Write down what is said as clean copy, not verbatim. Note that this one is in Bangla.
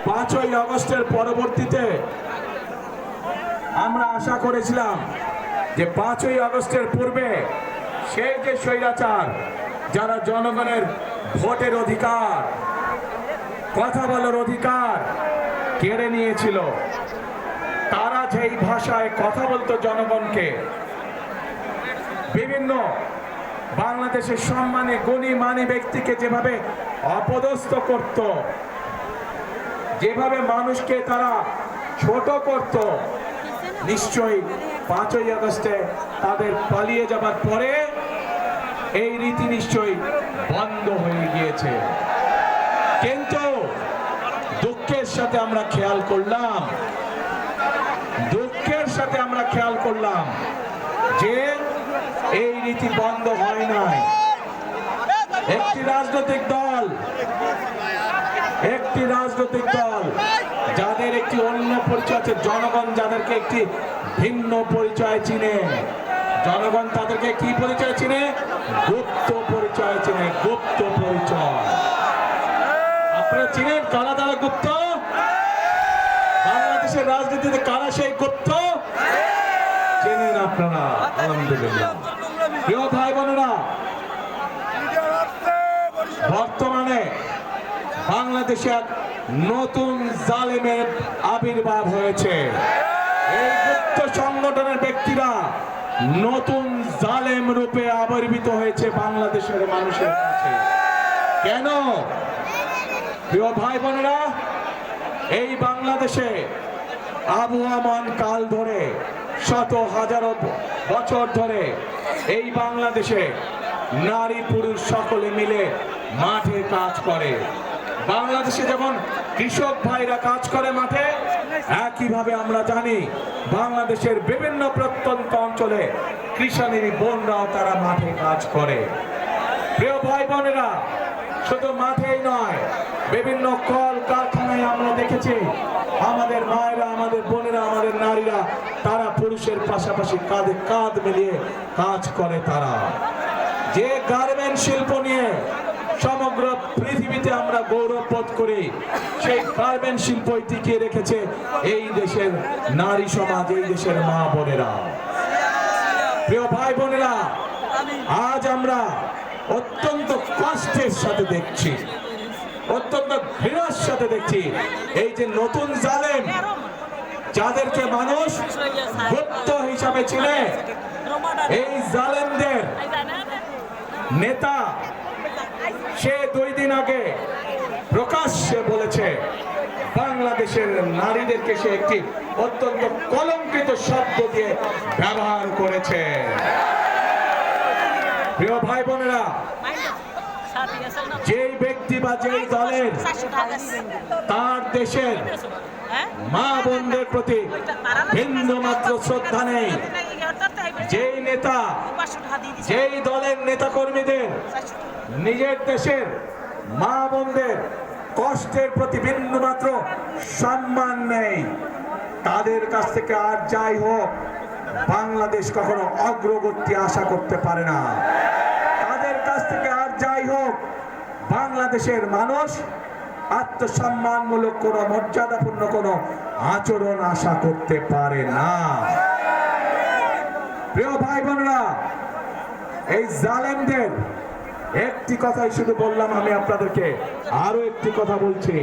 5ই আগস্টের পরবর্তীতে আমরা আশা করেছিলাম যে 5ই আগস্টের পূর্বে সেই যে স্বৈরাচার যারা জনগণের ভোটের অধিকার, কথা বলার অধিকার কেড়ে নিয়েছিল, তারা যেই ভাষায় কথা বলতো জনগণকে, বিভিন্ন বাংলাদেশের সম্মানী গুণী মানী ব্যক্তিকে যেভাবে অপদস্থ করত, যেভাবে মানুষকে তারা ছোট করত, নিশ্চয়ই 5ই আগস্টে তাদের পালিয়ে যাবার পরে এই রীতি নিশ্চয়ই বন্ধ হয়ে গিয়েছে। কিন্তু দুঃখের সাথে আমরা খেয়াল করলাম যে এই রীতি বন্ধ হয় নাই। একটি রাজনৈতিক দল যাদের একটি অন্য পরিচয় আছে, জনগণ যাদেরকে একটি ভিন্ন পরিচয় চিনে, জনগণ তাদেরকে কি পরিচয় চিনে? গুপ্ত পরিচয় চিনে, গুপ্ত পরিচয়। আপনারা চিনেন কারা তারা গুপ্ত? বাংলাদেশের রাজনীতিতে কারা সেই গুপ্ত? চেনেন আপনারা? আলহামদুলিল্লাহ। প্রিয় ভাই বোনেরা, বর্তমানে বাংলাদেশে এক নতুন জালেমের আবির্ভাব হয়েছে। এই গুপ্ত সংগঠনের ব্যক্তিরা নতুন জালেম রূপে আবির্ভূত হয়েছে বাংলাদেশের মানুষের কাছে। কেন? প্রিয় ভাই বোনেরা, এই বাংলাদেশে আবহমান কাল ধরে, শত হাজারো বছর ধরে এই বাংলাদেশে নারী পুরুষ সকলে মিলে মাঠে কাজ করে। বাংলাদেশে যেমন কৃষক ভাইরা কাজ করে মাঠে, একইভাবে আমরা জানি বাংলাদেশের বিভিন্ন প্রত্যন্ত অঞ্চলে কৃষাণী বোনরাও তারা মাঠে কাজ করে। প্রিয় ভাই বোনেরা, শুধু মাঠেই নয়, বিভিন্ন কল কারখানায় আমরা দেখেছি আমাদের মায়েরা, আমাদের বোনেরা, আমাদের নারীরা তারা পুরুষের পাশাপাশি কাঁধে কাঁধ মিলিয়ে কাজ করে। তারা যে গার্মেন্ট শিল্প নিয়ে সমগ্র পৃথিবীতে আমরা গৌরব বোধ করি, সেই গার্মেন্ট শিল্প টিকিয়ে রেখেছে এই দেশের নারী সমাজ, এই দেশের মা বোনেরা। প্রিয় ভাই বোনেরা, আজ আমরা অত্যন্ত কষ্টের সাথে দেখছি, অত্যন্ত ঘৃণার সাথে দেখছি এই যে নতুন জালেম, যাদেরকে মানুষ গুপ্ত হিসাবে চিনে, এই জালেমদের নেতা সে 2 দিন আগে প্রকাশ্যে বলেছে বাংলাদেশের নারীদেরকে সে একটি অত্যন্ত কলঙ্কিত শব্দ দিয়ে ব্যবহার করেছে। প্রিয় ভাই বোনেরা, যেই ব্যক্তি বা যেই দলের তার দেশের মা বোনদের প্রতি বিন্দু মাত্র শ্রদ্ধা নেই, যেই নেতা, যেই দলের নেতা কর্মীদের নিজের দেশের মা বোনদের কষ্টের প্রতি বিন্দু মাত্র সম্মান নেই, তাদের কাছ থেকে আর যাই হোক বাংলাদেশ কখনো অগ্রগতি আশা করতে পারে না। তাদের কাছ থেকে আর যাই হোক বাংলাদেশের মানুষ আত্মসম্মানমূলক কোন মর্যাদাপূর্ণ কোন আচরণ আশা করতে পারে না। প্রিয় ভাই বোনেরা, এই জালেমদের একটি কথাই শুধু বললাম, আমি আপনাদেরকে আরো একটি কথা বলছি।